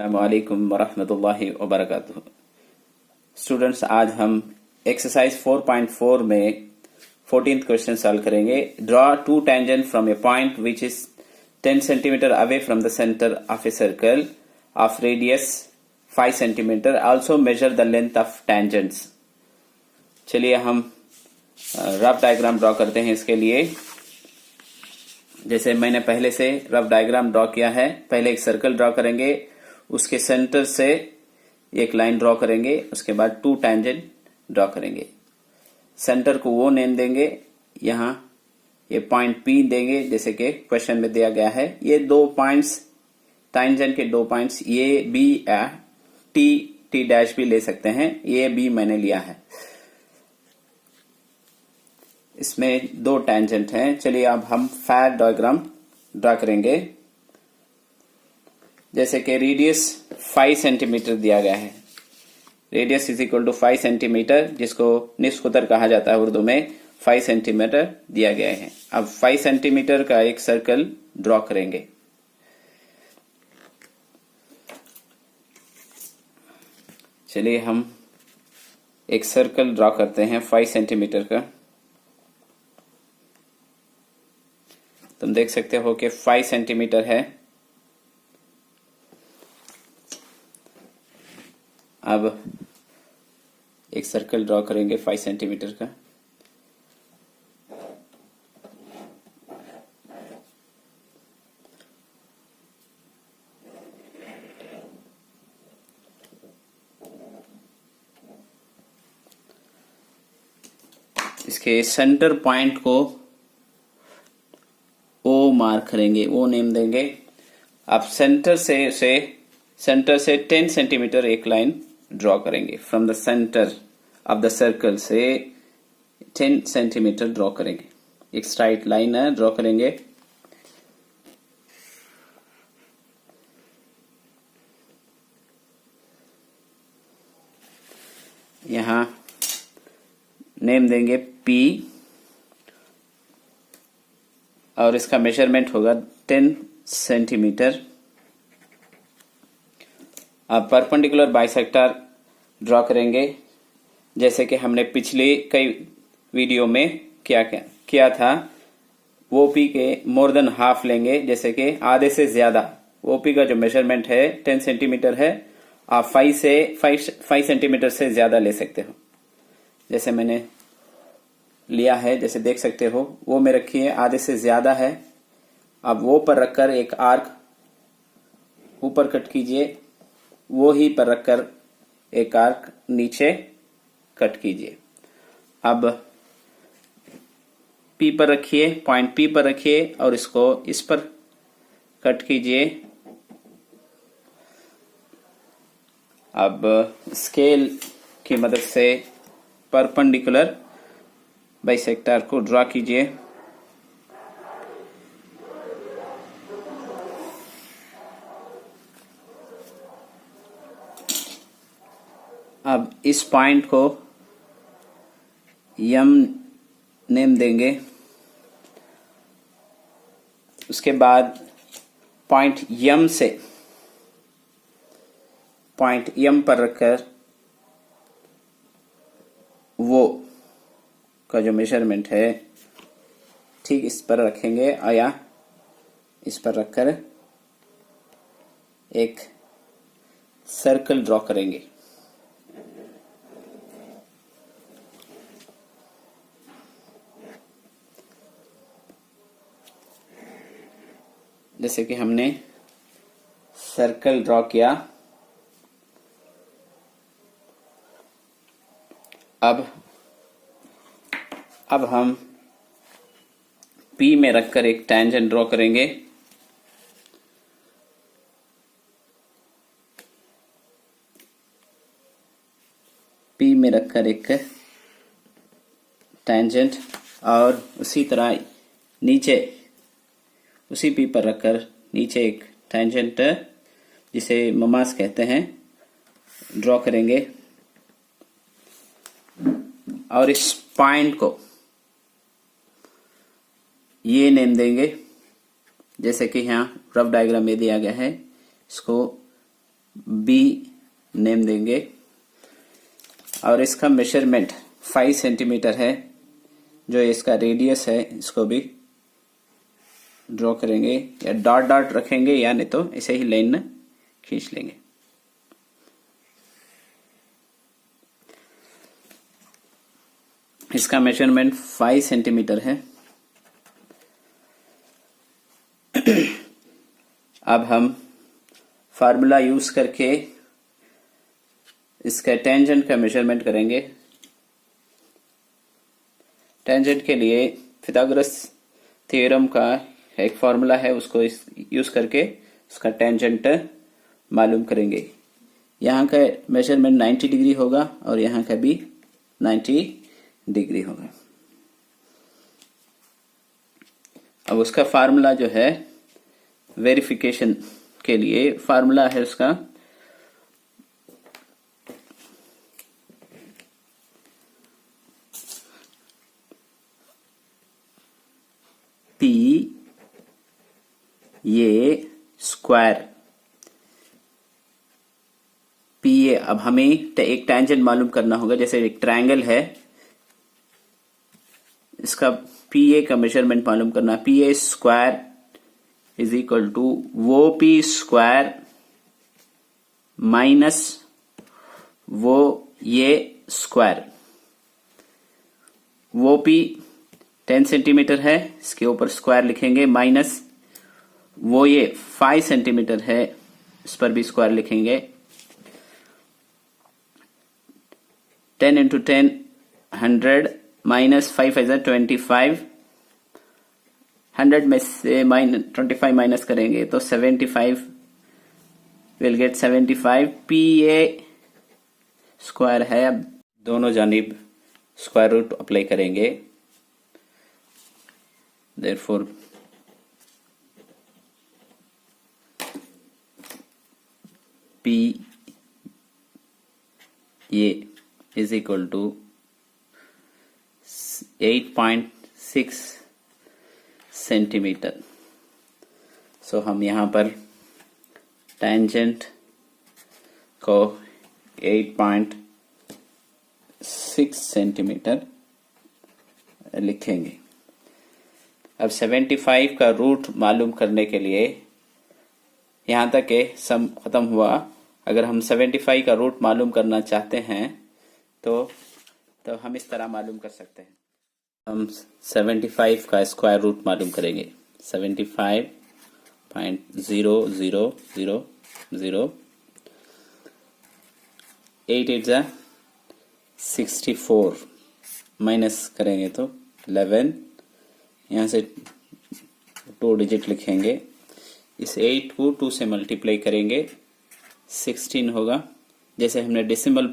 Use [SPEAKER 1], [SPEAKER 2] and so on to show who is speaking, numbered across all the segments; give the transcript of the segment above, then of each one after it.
[SPEAKER 1] अस्सलामुअलैकुम वरहमतुल्लाहि वबरकातुहू। स्टूडेंट्स, आज हम एक्सरसाइज 4.4 में 14th क्वेश्चन सॉल्व करेंगे। Draw two tangent from A point which is 10 centimetre away from the centre of a circle of radius 5 centimetre. Also measure the length of tangents. चलिए हम rough diagram draw करते हैं इसके लिए। जैसे मैंने पहले से रफ डायग्राम ड्रॉ किया है। पहले एक सर्कल ड्रॉ करेंगे, उसके सेंटर से एक लाइन ड्रॉ करेंगे, उसके बाद टू टैंजेंट ड्रॉ करेंगे। सेंटर को वो नेम देंगे, यहां ये पॉइंट P देंगे जैसे कि क्वेश्चन में दिया गया है। ये दो पॉइंट्स टैंजेंट के दो पॉइंट्स A B या T डैश भी ले सकते हैं। A B मैंने लिया है। इसमें दो टैंजेंट हैं। चलिए अब हम फेयर डायग्राम ड्रॉ करेंगे। जैसे कि रेडियस 5 सेंटीमीटर दिया गया है। Radius is equal to 5 centimetre, जिसको निस्फ कुतर कहा जाता है उर्दू में। 5 सेंटीमीटर दिया गया है। अब 5 सेंटीमीटर का एक सर्कल ड्रॉ करेंगे। चलिए हम एक सर्कल ड्रॉ करते हैं 5 सेंटीमीटर का। तुम देख सकते हो कि 5 सेंटीमीटर है। अब एक सर्कल ड्रॉ करेंगे 5 सेंटीमीटर का। इसके सेंटर पॉइंट को O मार्क करेंगे, O नेम देंगे। अब सेंटर से 10 सेंटीमीटर एक लाइन ड्रॉ करेंगे। From the centre of the circle से 10 सेंटीमीटर ड्रॉ करेंगे। एक स्ट्राइट लाइन है, ड्रॉ करेंगे। यहां नेम देंगे P और इसका मेजरमेंट होगा 10 सेंटीमीटर। अब परपेंडिकुलर बाइसेक्टर ड्रॉ करेंगे, जैसे कि हमने पिछले कई वीडियो में किया था। OP के मोर देन हाफ लेंगे, जैसे कि आधे से ज्यादा। OP का जो मेजरमेंट है 10 सेंटीमीटर है। आप 5 सेंटीमीटर से ज्यादा ले सकते हो। जैसे मैंने लिया है, जैसे देख सकते हो, वो में रखिए, आधे से ज्यादा है। अब वो पर रखकर एक आर्क ऊपर कट कीजिए, वो ही पर रखकर एक आर्क नीचे कट कीजिए। अब P पर रखिए, पॉइंट P पर रखिए और इसको इस पर कट कीजिए। अब स्केल की मदद से परपेंडिकुलर बाइसेक्टर को ड्रॉ कीजिए। अब इस पॉइंट को M नेम देंगे। उसके बाद पॉइंट M पर रखकर वो का जो मेजरमेंट है ठीक इस पर रखेंगे, या इस पर रखकर एक सर्कल ड्रॉ करेंगे। जैसे कि हमने सर्कल ड्रॉ किया। अब हम P में रखकर एक टैंजेंट ड्रॉ करेंगे। P में रखकर एक टैंजेंट और उसी तरह नीचे उसी P पर रखकर नीचे एक टैंजेंट, जिसे ममास कहते हैं, ड्रॉ करेंगे। और इस पॉइंट को ये नेम देंगे, जैसे कि यहाँ रफ डायग्राम में दिया गया है। इसको बी नेम देंगे और इसका मेजरमेंट 5 सेंटीमीटर है। जो इसका रेडियस है इसको भी ड्रॉ करेंगे, या डॉट डॉट रखेंगे या नहीं तो ऐसे ही लाइन खींच लेंगे। इसका मेजरमेंट 5 सेंटीमीटर है। अब हम फार्मूला यूज करके इसका टेंजेंट का मेजरमेंट करेंगे। टेंजेंट के लिए पिथागोरस थ्योरम का एक फार्मूला है, उसको यूज करके उसका टेंजेंट मालूम करेंगे। यहाँ का मेजरमेंट 90 डिग्री होगा और यहाँ का भी 90 डिग्री होगा। अब उसका फार्मूला जो है वेरिफिकेशन के लिए फार्मूला है उसका P A square. P A, अब हमें एक टेंजेंट मालूम करना होगा। जैसे एक ट्रायंगल है, इसका पी ए का मेजरमेंट मालूम करना। P A square is equal to वो पी स्क्वायर माइनस वो ये स्क्वायर। वो पी 10 सेंटीमीटर है, इसके ऊपर स्क्वायर लिखेंगे, माइनस वो ये 5 सेंटीमीटर है, इस पर भी स्क्वायर लिखेंगे। 10 इंटू 10 100 माइनस 5 इज 25। 100 में से 25 माइनस करेंगे तो 75 will get 75। P A square है। अब दोनों जानिब स्क्वायर रूट अप्लाई करेंगे। Therefore P A is equal to 8.6 centimetre. So हम यहाँ पर टेंजेंट को 8.6 सेंटीमीटर लिखेंगे। अब 75 का रूट मालूम करने के लिए यहाँ तक के सम खत्म हुआ। अगर हम 75 का रूट मालूम करना चाहते हैं तो हम इस तरह मालूम कर सकते हैं। हम 75 का स्क्वायर रूट मालूम करेंगे। 75.0000 8 8 जा 64 माइनस करेंगे तो 11। यहाँ से 2 डिजिट लिखेंगे। इस 8 को 2 से मल्टीप्लाई करेंगे 16 होगा। जैसे हमने डेसिमल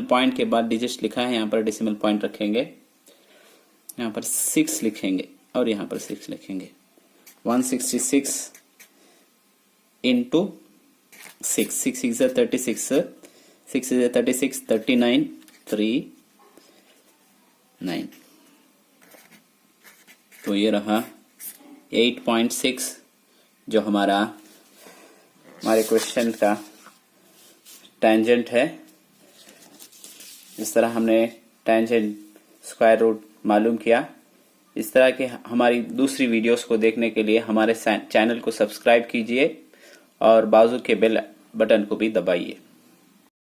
[SPEAKER 1] पॉइंट के बाद डिजिट्स लिखा है, यहाँ पर डेसिमल पॉइंट रखेंगे, यहाँ पर 6 लिखेंगे और यहाँ पर 6 लिखेंगे। 166 इंटू 6, 6 is 36, 6 is 36, 39, 3, 9। तो ये रहा 8.6 जो हमारे क्वेश्चन का टेंजेंट है। इस तरह हमने टेंजेंट स्क्वायर रूट मालूम किया। इस तरह के हमारी दूसरी वीडियोस को देखने के लिए हमारे चैनल को सब्सक्राइब कीजिए और बाजू के बेल बटन को भी दबाइए।